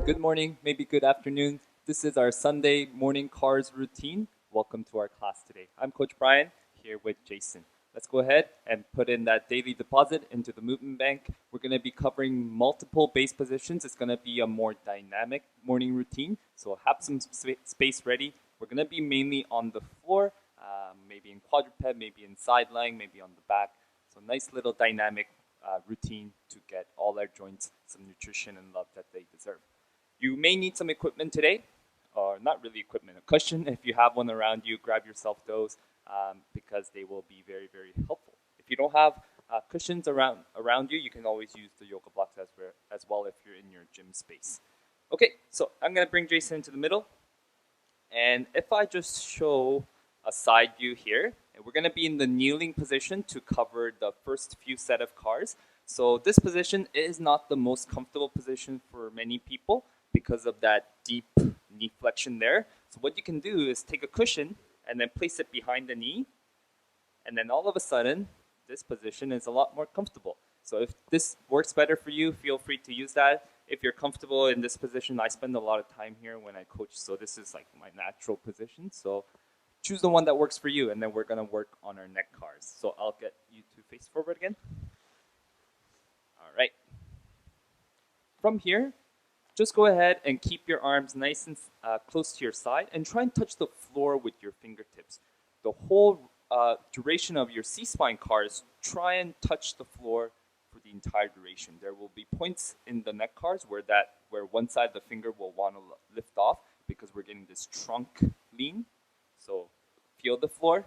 Good morning, maybe good afternoon. This is our Sunday morning cars routine. Welcome to our class today. I'm Coach Brian here with Jason. Let's go ahead and put in that daily deposit into the movement bank. We're going to be covering multiple base positions. It's going to be a more dynamic morning routine. So have some space ready. We're going to be mainly on the floor, maybe in quadruped, maybe in side lying, maybe on the back. So nice little dynamic routine to get all our joints some nutrition and love that they deserve. You may need some equipment today, or not really equipment, a cushion. If you have one around you, grab yourself those because they will be very, very helpful. If you don't have cushions around you, you can always use the yoga blocks as well if you're in your gym space. Okay, so I'm going to bring Jason into the middle. And if I just show a side view here, we're going to be in the kneeling position to cover the first few set of cars. So this position is not the most comfortable position for many people because of that deep knee flexion there. So what you can do is take a cushion and then place it behind the knee. And then all of a sudden, this position is a lot more comfortable. So if this works better for you, feel free to use that. If you're comfortable in this position, I spend a lot of time here when I coach, so this is like my natural position. So choose the one that works for you, and then we're going to work on our neck cars. So I'll get you to face forward again. All right. From here, just go ahead and keep your arms nice and close to your side and try and touch the floor with your fingertips. The whole duration of your C-spine cars, try and touch the floor for the entire duration. There will be points in the neck cars where one side of the finger will want to lift off because we're getting this trunk lean. So feel the floor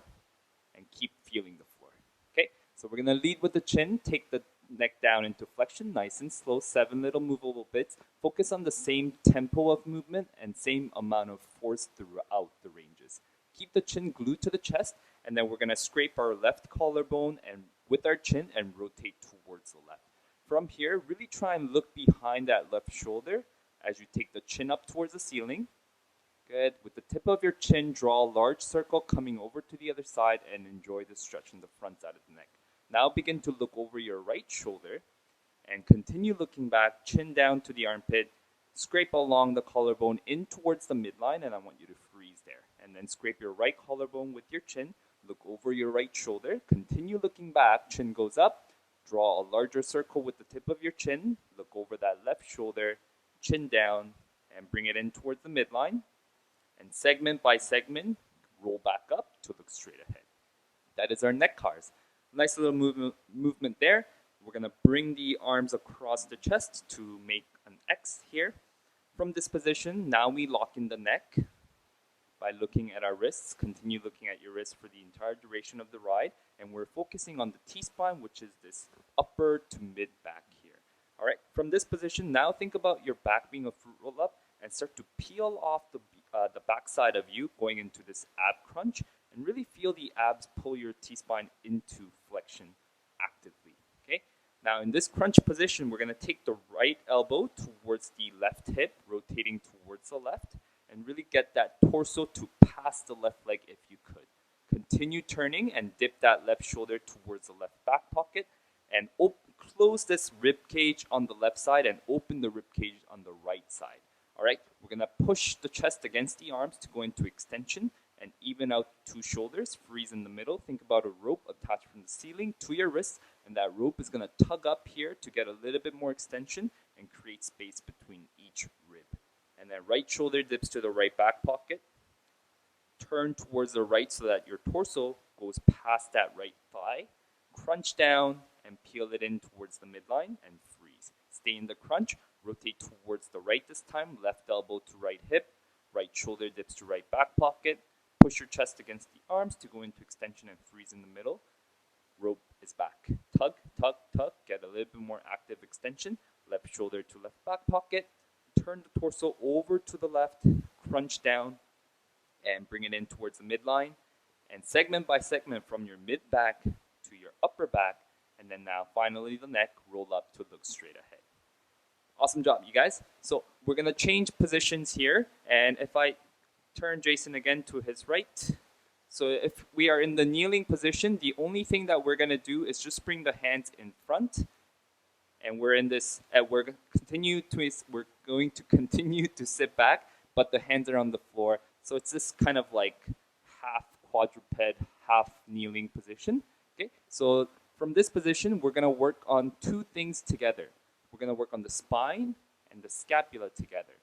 and keep feeling the floor. Okay, so we're going to lead with the chin, take the neck down into flexion, nice and slow, 7 little movable bits. Focus on the same tempo of movement and same amount of force throughout the ranges. Keep the chin glued to the chest, and then we're going to scrape our left collarbone and with our chin and rotate towards the left. From here, really try and look behind that left shoulder as you take the chin up towards the ceiling. Good. With the tip of your chin, draw a large circle coming over to the other side and enjoy the stretch in the front side of the neck. Now begin to look over your right shoulder and continue looking back, chin down to the armpit, scrape along the collarbone in towards the midline, and I want you to freeze there. And then scrape your right collarbone with your chin, look over your right shoulder, continue looking back, chin goes up, draw a larger circle with the tip of your chin, look over that left shoulder, chin down, and bring it in towards the midline. And segment by segment, roll back up to look straight ahead. That is our neck cars. Nice little movement there. We're going to bring the arms across the chest to make an X here. From this position, now we lock in the neck by looking at our wrists. Continue looking at your wrists for the entire duration of the ride. And we're focusing on the T-spine, which is this upper to mid back here. All right, from this position, now think about your back being a fruit roll up and start to peel off the backside of you going into this ab crunch. And really feel the abs pull your T-spine into flexion actively, okay? Now in this crunch position, we're gonna take the right elbow towards the left hip, rotating towards the left, and really get that torso to pass the left leg if you could. Continue turning and dip that left shoulder towards the left back pocket, and close this rib cage on the left side and open the rib cage on the right side. All right, we're gonna push the chest against the arms to go into extension, and even out 2 shoulders, freeze in the middle. Think about a rope attached from the ceiling to your wrist, and that rope is going to tug up here to get a little bit more extension and create space between each rib. And then right shoulder dips to the right back pocket. Turn towards the right so that your torso goes past that right thigh. Crunch down and peel it in towards the midline and freeze. Stay in the crunch, rotate towards the right this time, left elbow to right hip, right shoulder dips to right back pocket. Push your chest against the arms to go into extension and freeze in the middle. Rope is back. Tug, tug, tug. Get a little bit more active extension. Left shoulder to left back pocket. Turn the torso over to the left. Crunch down and bring it in towards the midline. And segment by segment from your mid back to your upper back. And then now finally the neck, roll up to look straight ahead. Awesome job, you guys. So we're going to change positions here. And if I turn Jason again to his right. So if we are in the kneeling position, the only thing that we're going to do is just bring the hands in front and we're in this. We're going to continue to sit back, but the hands are on the floor. So it's this kind of like half quadruped, half kneeling position. Okay, so from this position, we're gonna work on two things together. We're gonna work on the spine and the scapula together.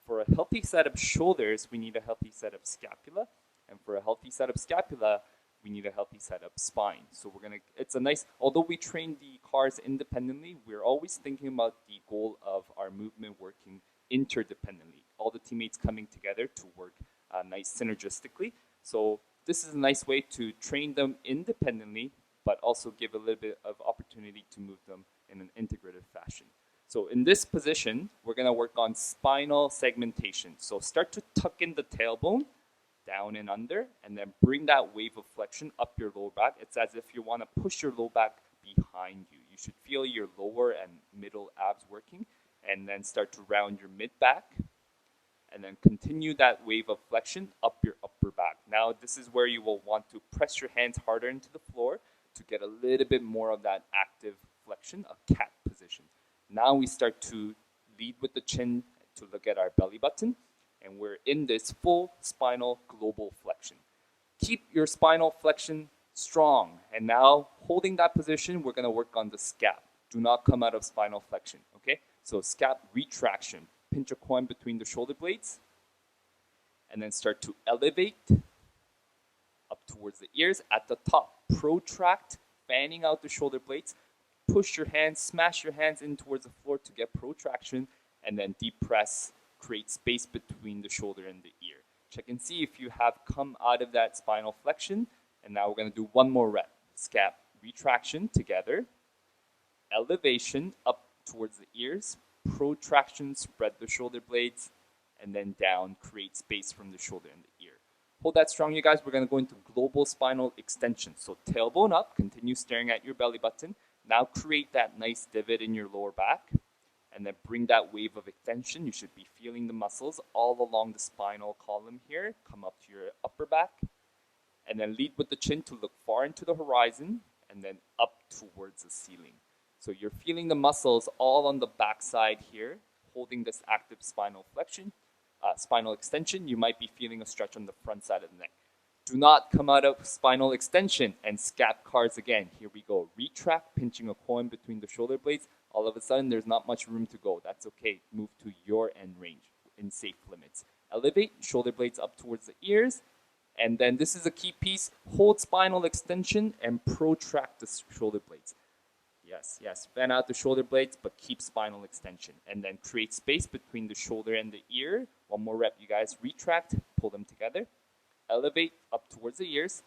For a healthy set of shoulders, we need a healthy set of scapula, and for a healthy set of scapula, we need a healthy set of spine. So it's a nice, although we train the cars independently, we're always thinking about the goal of our movement working interdependently. All the teammates coming together to work nice synergistically. So this is a nice way to train them independently, but also give a little bit of opportunity to move them in an integrative fashion. So in this position, we're gonna work on spinal segmentation. So start to tuck in the tailbone, down and under, and then bring that wave of flexion up your lower back. It's as if you want to push your lower back behind you. You should feel your lower and middle abs working, and then start to round your mid back, and then continue that wave of flexion up your upper back. Now, this is where you will want to press your hands harder into the floor to get a little bit more of that active flexion, a cat position. Now we start to lead with the chin to look at our belly button, and we're in this full spinal global flexion. Keep your spinal flexion strong. And now, holding that position, we're gonna work on the scap. Do not come out of spinal flexion, okay? So scap retraction. Pinch a coin between the shoulder blades, and then start to elevate up towards the ears. At the top, protract, fanning out the shoulder blades. Push your hands, smash your hands in towards the floor to get protraction, and then depress. Create space between the shoulder and the ear. Check and see if you have come out of that spinal flexion. And now we're going to do one more rep. Scap retraction together. Elevation up towards the ears. Protraction, spread the shoulder blades. And then down, create space from the shoulder and the ear. Hold that strong, you guys. We're going to go into global spinal extension. So tailbone up, continue staring at your belly button. Now create that nice divot in your lower back. And then bring that wave of extension. You should be feeling the muscles all along the spinal column here. Come up to your upper back. And then lead with the chin to look far into the horizon. And then up towards the ceiling. So you're feeling the muscles all on the back side here, holding this active spinal flexion, spinal extension. You might be feeling a stretch on the front side of the neck. Do not come out of spinal extension and scap cards again. Here we go. Retract, pinching a coin between the shoulder blades. All of a sudden, there's not much room to go. That's okay. Move to your end range in safe limits. Elevate, shoulder blades up towards the ears. And then this is a key piece. Hold spinal extension and protract the shoulder blades. Yes, yes. Fan out the shoulder blades, but keep spinal extension. And then create space between the shoulder and the ear. One more rep, you guys. Retract, pull them together. Elevate up towards the ears.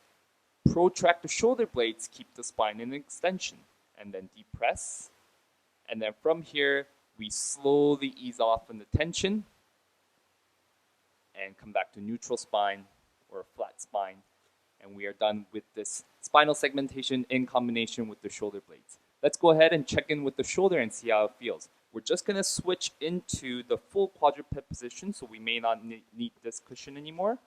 Protract the shoulder blades, keep the spine in extension. And then depress. And then from here, we slowly ease off on the tension and come back to neutral spine or a flat spine. And we are done with this spinal segmentation in combination with the shoulder blades. Let's go ahead and check in with the shoulder and see how it feels. We're just going to switch into the full quadruped position, so we may not need this cushion anymore.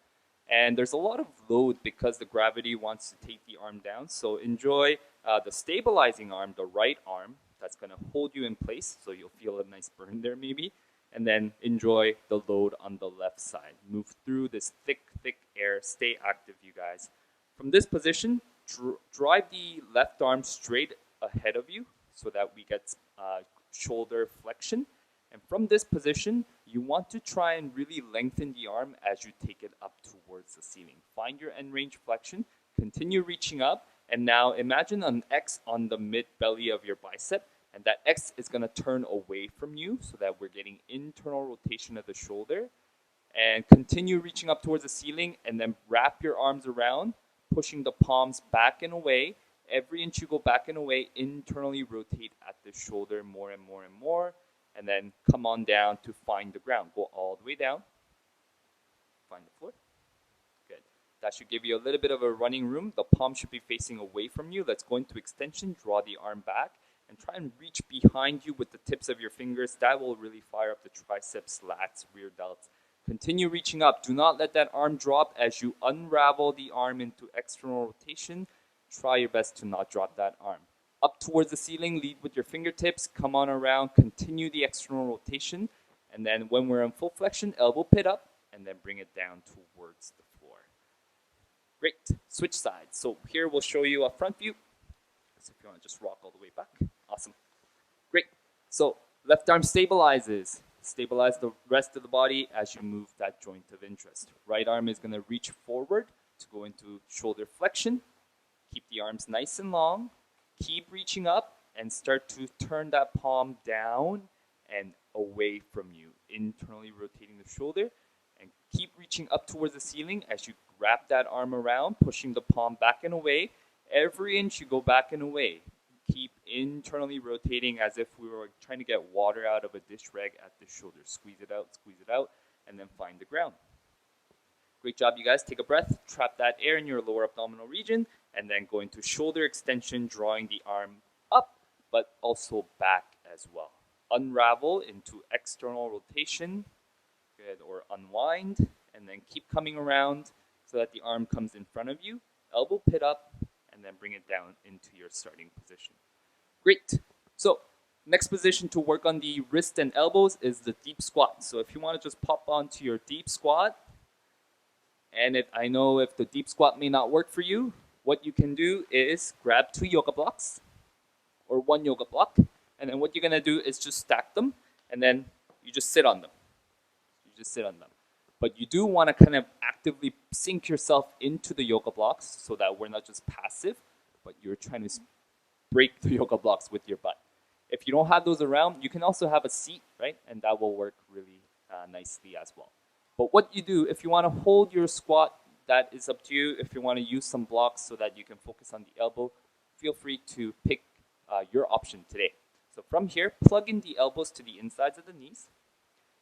And there's a lot of load because the gravity wants to take the arm down. So enjoy the stabilizing arm, the right arm. That's going to hold you in place, so you'll feel a nice burn there maybe. And then enjoy the load on the left side. Move through this thick air. Stay active, you guys. From this position, drive the left arm straight ahead of you so that we get shoulder flexion. And from this position, you want to try and really lengthen the arm as you take it up towards the ceiling. Find your end range flexion, continue reaching up, and now imagine an X on the mid belly of your bicep, and that X is going to turn away from you so that we're getting internal rotation of the shoulder. And continue reaching up towards the ceiling, and then wrap your arms around, pushing the palms back and away. Every inch you go back and away, internally rotate at the shoulder more and more and more. And then come on down to find the ground. Go all the way down. Find the floor. Good. That should give you a little bit of a running room. The palm should be facing away from you. Let's go into extension. Draw the arm back. And try and reach behind you with the tips of your fingers. That will really fire up the triceps, lats, rear delts. Continue reaching up. Do not let that arm drop as you unravel the arm into external rotation. Try your best to not drop that arm. Up towards the ceiling, lead with your fingertips, come on around, continue the external rotation, and then when we're in full flexion, elbow pit up, and then bring it down towards the floor. Great. Switch sides. So here we'll show you a front view. So if you want to just rock all the way back. Awesome. Great. So left arm stabilizes. Stabilize the rest of the body as you move that joint of interest. Right arm is going to reach forward to go into shoulder flexion. Keep the arms nice and long. Keep reaching up and start to turn that palm down and away from you, internally rotating the shoulder. And keep reaching up towards the ceiling as you wrap that arm around, pushing the palm back and away. Every inch you go back and away. Keep internally rotating as if we were trying to get water out of a dish rag at the shoulder. Squeeze it out, and then find the ground. Great job, you guys. Take a breath, trap that air in your lower abdominal region, and then go into shoulder extension, drawing the arm up, but also back as well. Unravel into external rotation, good, or unwind, and then keep coming around so that the arm comes in front of you. Elbow pit up, and then bring it down into your starting position. Great. So next position to work on the wrist and elbows is the deep squat. So if you want to just pop onto your deep squat, and I know if the deep squat may not work for you, what you can do is grab 2 yoga blocks or 1 yoga block, and then what you're going to do is just stack them, and then you just sit on them. But you do want to kind of actively sink yourself into the yoga blocks so that we're not just passive, but you're trying to break the yoga blocks with your butt. If you don't have those around, you can also have a seat, right? And that will work really nicely as well. But what you do, if you want to hold your squat, that is up to you. If you want to use some blocks so that you can focus on the elbow, feel free to pick your option today. So from here, plug in the elbows to the insides of the knees.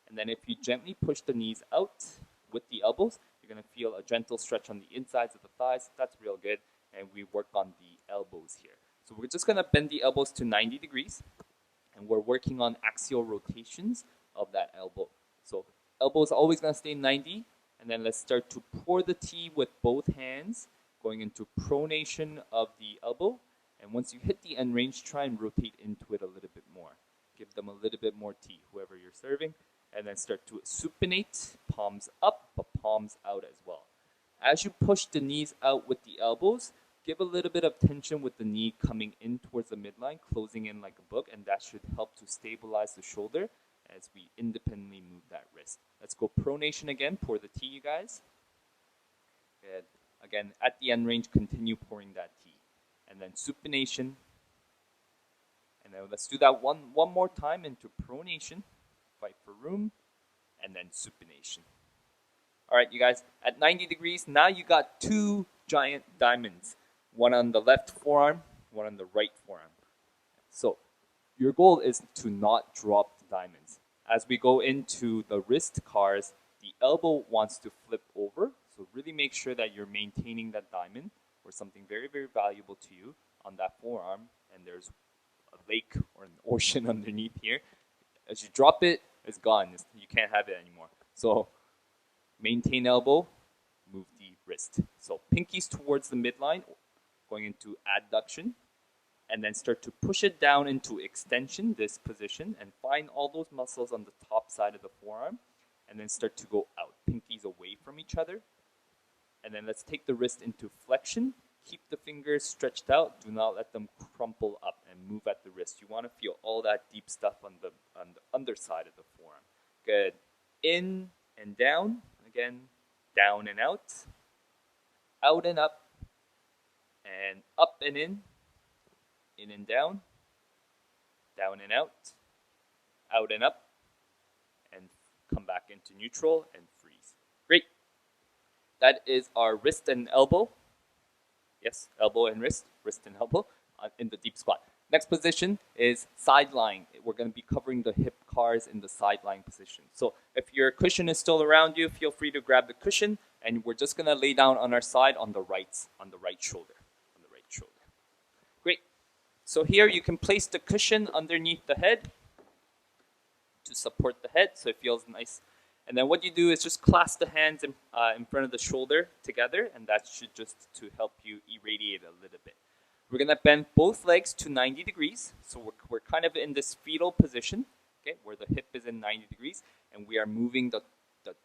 And then if you gently push the knees out with the elbows, you're going to feel a gentle stretch on the insides of the thighs. That's real good. And we work on the elbows here. So we're just going to bend the elbows to 90 degrees. And we're working on axial rotations of that elbow. So elbow is always going to stay 90. And then let's start to pour the T with both hands, going into pronation of the elbow. And once you hit the end range, try and rotate into it a little bit more. Give them a little bit more T, whoever you're serving. And then start to supinate, palms up, but palms out as well. As you push the knees out with the elbows, give a little bit of tension with the knee coming in towards the midline, closing in like a book, and that should help to stabilize the shoulder as we independently move that wrist. Let's go pronation again. Pour the T, you guys. Good. Again, at the end range, continue pouring that T. And then supination. And then let's do that one more time into pronation. Fight for room. And then supination. All right, you guys, at 90 degrees, now you got 2 giant diamonds. One on the left forearm, one on the right forearm. So your goal is to not drop the diamonds. As we go into the wrist cars, the elbow wants to flip over. So really make sure that you're maintaining that diamond or something very, very valuable to you on that forearm. And there's a lake or an ocean underneath here. As you drop it, it's gone. You can't have it anymore. So maintain elbow, move the wrist. So pinkies towards the midline, going into adduction, and then start to push it down into extension, this position, and find all those muscles on the top side of the forearm, and then start to go out. Pinkies away from each other. And then let's take the wrist into flexion. Keep the fingers stretched out. Do not let them crumple up and move at the wrist. You want to feel all that deep stuff on the underside of the forearm. Good. In and down. Again, down and out and up, and up and in and down and out and up, and come back into neutral and freeze. Great. That is our wrist and elbow. Yes, elbow and wrist and elbow in the deep squat. Next position is side lying. We're going to be covering the hip cars in the side lying position. So if your cushion is still around you, feel free to grab the cushion, and we're just going to lay down on our side on the right shoulder. Great. So here you can place the cushion underneath the head to support the head, so it feels nice. And then what you do is just clasp the hands in front of the shoulder together, and that should just to help you irradiate a little bit. We're gonna bend both legs to 90 degrees. So we're kind of in this fetal position, okay, where the hip is in 90 degrees, and we are moving the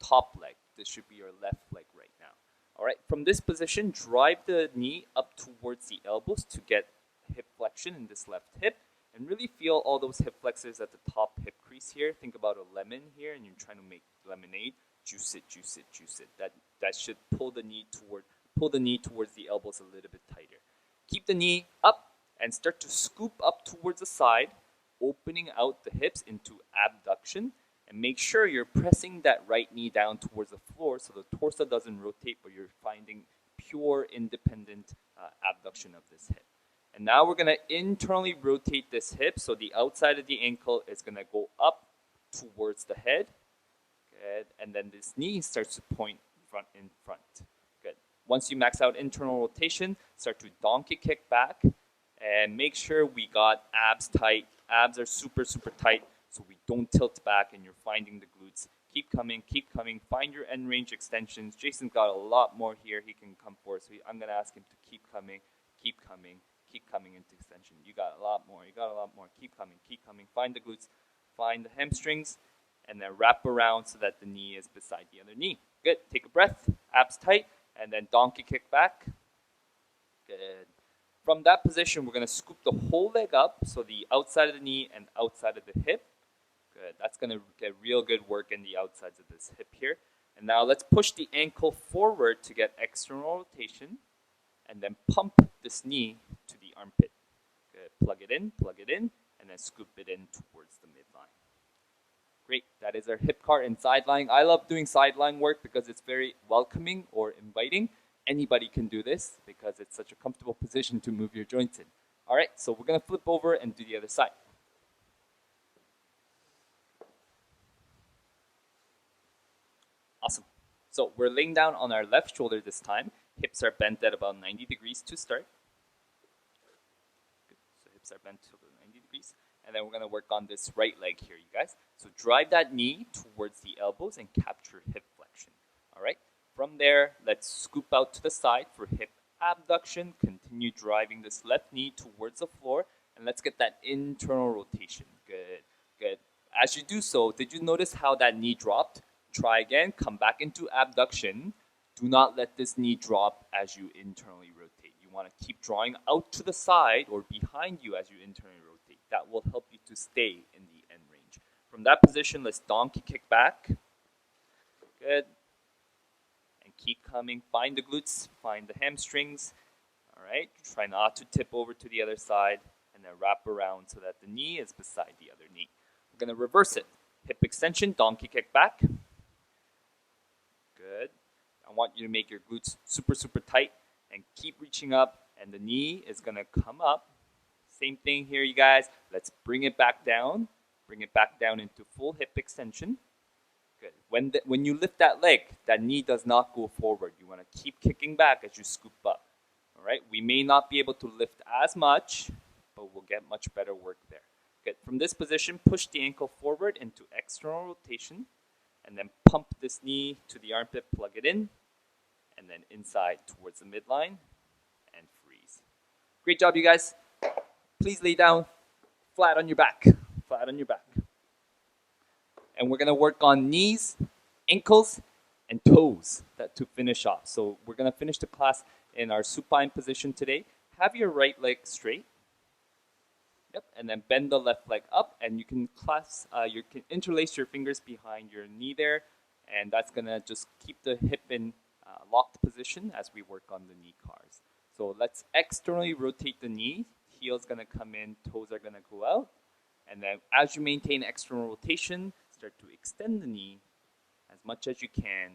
top leg. This should be your left leg right now. All right, from this position, drive the knee up towards the elbows to get hip flexion in this left hip, and really feel all those hip flexors at the top hip crease here. Think about a lemon here, and you're trying to make lemonade. Juice it, juice it, juice it. That should pull the knee towards the elbows a little bit tighter. Keep the knee up and start to scoop up towards the side, opening out the hips into abduction. And make sure you're pressing that right knee down towards the floor so the torso doesn't rotate, but you're finding pure independent abduction of this hip. And now we're going to internally rotate this hip so the outside of the ankle is going to go up towards the head. Good. And then this knee starts to point in front. Good. Once you max out internal rotation, start to donkey kick back and make sure we got abs tight. Abs are super, super tight so we don't tilt back and you're finding the glutes. Keep coming, keep coming. Find your end range extensions. Jason's got a lot more here he can come for, so I'm going to ask him to keep coming, keep coming, keep coming into extension. You got a lot more, you got a lot more. Keep coming, keep coming. Find the glutes, find the hamstrings, and then wrap around so that the knee is beside the other knee. Good. Take a breath, abs tight, and then donkey kick back. Good. From that position, we're going to scoop the whole leg up, so the outside of the knee and outside of the hip. Good. That's going to get real good work in the outsides of this hip here. And now let's push the ankle forward to get external rotation, and then pump this knee to the armpit. Good. Plug it in, and then scoop it in towards the midline. Great. That is our hip car and side lying. I love doing side lying work because it's very welcoming or inviting. Anybody can do this because it's such a comfortable position to move your joints in. All right, so we're going to flip over and do the other side. Awesome. So we're laying down on our left shoulder this time. Hips are bent at about 90 degrees to start. Good. So hips are bent to about 90 degrees. And then we're going to work on this right leg here, you guys. So drive that knee towards the elbows and capture hip flexion. All right. From there, let's scoop out to the side for hip abduction. Continue driving this left knee towards the floor. And let's get that internal rotation. Good, good. As you do so, did you notice how that knee dropped? Try again. Come back into abduction. Do not let this knee drop as you internally rotate. You want to keep drawing out to the side or behind you as you internally rotate. That will help you to stay in the end range. From that position, let's donkey kick back. Good. And keep coming. Find the glutes. Find the hamstrings. All right. Try not to tip over to the other side. And then wrap around so that the knee is beside the other knee. We're going to reverse it. Hip extension, donkey kick back. Good. I want you to make your glutes super, super tight and keep reaching up. And the knee is going to come up. Same thing here, you guys. Let's bring it back down. Bring it back down into full hip extension. Good. When you lift that leg, that knee does not go forward. You want to keep kicking back as you scoop up. All right. We may not be able to lift as much, but we'll get much better work there. Good. From this position, push the ankle forward into external rotation, and then pump this knee to the armpit, plug it in, and then inside towards the midline, and freeze. Great job, you guys. Please lay down flat on your back. Flat on your back. And we're going to work on knees, ankles, and toes to finish off. So we're going to finish the class in our supine position today. Have your right leg straight. Yep, and then bend the left leg up, and you can interlace your fingers behind your knee there, and that's going to just keep the hip in locked position as we work on the knee cars. So let's externally rotate the knee. Heel's going to come in, toes are going to go out. And then as you maintain external rotation, start to extend the knee as much as you can.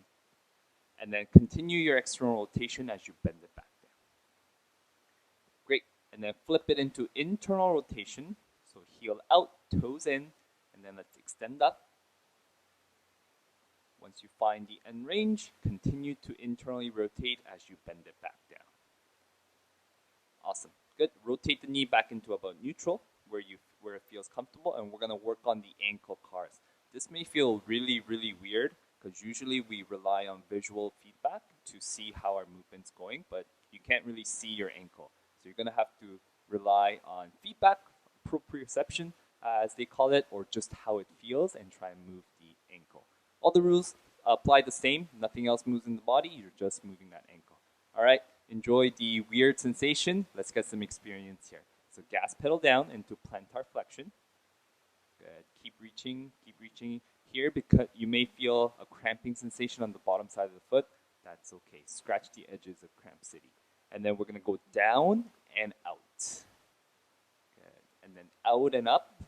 And then continue your external rotation as you bend it back down. Great. And then flip it into internal rotation. So heel out, toes in, and then let's extend up. Once you find the end range, continue to internally rotate as you bend it back down. Awesome. Good. Rotate the knee back into about neutral where it feels comfortable, and we're going to work on the ankle cars. This may feel really, really weird because usually we rely on visual feedback to see how our movement's going, but you can't really see your ankle. So you're going to have to rely on feedback, proprioception, as they call it, or just how it feels, and try and move the ankle. All the rules apply the same. Nothing else moves in the body. You're just moving that ankle. All right. Enjoy the weird sensation. Let's get some experience here. So gas pedal down into plantar flexion. Good. Keep reaching here because you may feel a cramping sensation on the bottom side of the foot. That's okay. Scratch the edges of Cramp City. And then we're going to go down and out. Good. And then out and up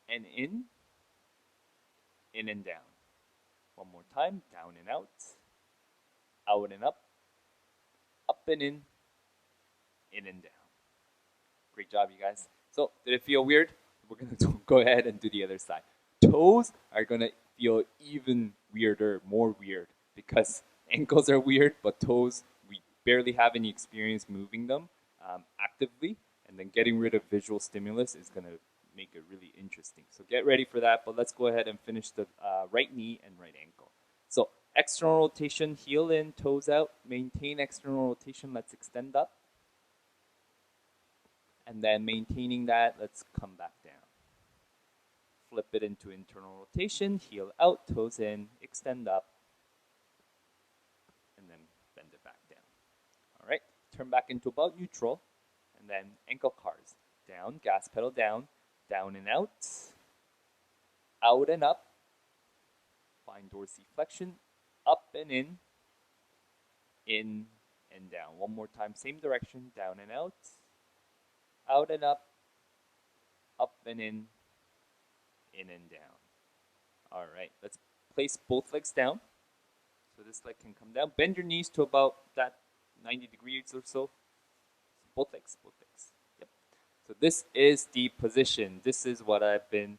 and in and down. One more time, down and out and up and in and down. Great job, you guys. So, did it feel weird? We're going to go ahead and do the other side. Toes are going to feel even weirder, more weird, because ankles are weird, but toes, we barely have any experience moving them actively, and then getting rid of visual stimulus is going to make it really interesting. So get ready for that, but let's go ahead and finish the right knee and right ankle. So external rotation, heel in, toes out, maintain external rotation, let's extend up. And then maintaining that, let's come back down. Flip it into internal rotation, heel out, toes in, extend up, and then bend it back down. All right, turn back into about neutral, and then ankle cars. Down, gas pedal down and out and up, find dorsiflexion, up and in and down. One more time, same direction, down and out and up and in and down. All right, let's place both legs down. So this leg can come down. Bend your knees to about that 90 degrees or so. Both legs. Yep. So this is the position. This is what I've been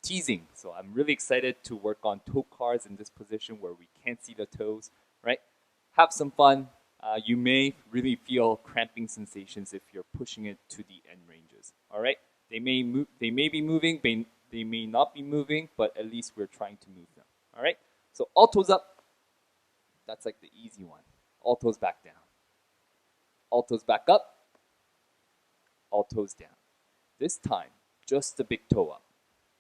teasing. So I'm really excited to work on toe cars in this position where we can't see the toes, right? Have some fun. You may really feel cramping sensations if you're pushing it to the end ranges. All right, they may move, they may be moving, they may not be moving, but at least we're trying to move them. All right, so all toes up. That's like the easy one. All toes back down. All toes back up. All toes down. This time, just the big toe up.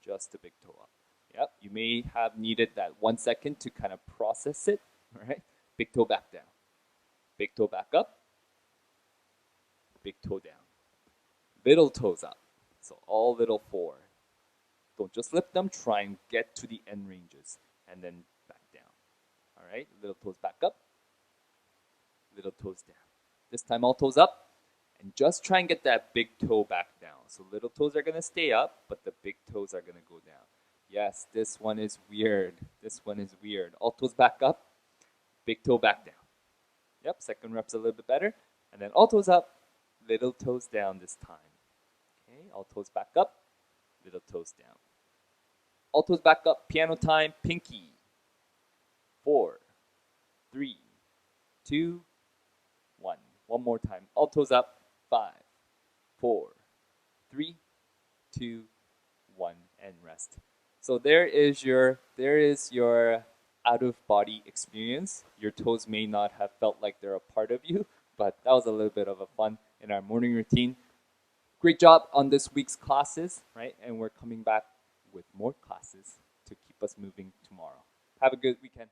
Just the big toe up. Yep, you may have needed that 1 second to kind of process it. All right, big toe back down. Big toe back up, big toe down. Little toes up, so all little four. Don't just lift them, try and get to the end ranges, and then back down. All right, little toes back up, little toes down. This time all toes up, and just try and get that big toe back down. So little toes are gonna stay up, but the big toes are gonna go down. Yes, this one is weird. This one is weird. All toes back up, big toe back down. Yep, second rep's a little bit better. And then all toes up, little toes down this time. Okay, all toes back up, little toes down. All toes back up, piano time, pinky. 4, 3, 2, 1. One more time. All toes up, 5, 4, 3, 2, 1, and rest. So there is your out-of-body experience. Your toes may not have felt like they're a part of you, but that was a little bit of a fun in our morning routine. Great job on this week's classes, right? And we're coming back with more classes to keep us moving tomorrow. Have a good weekend.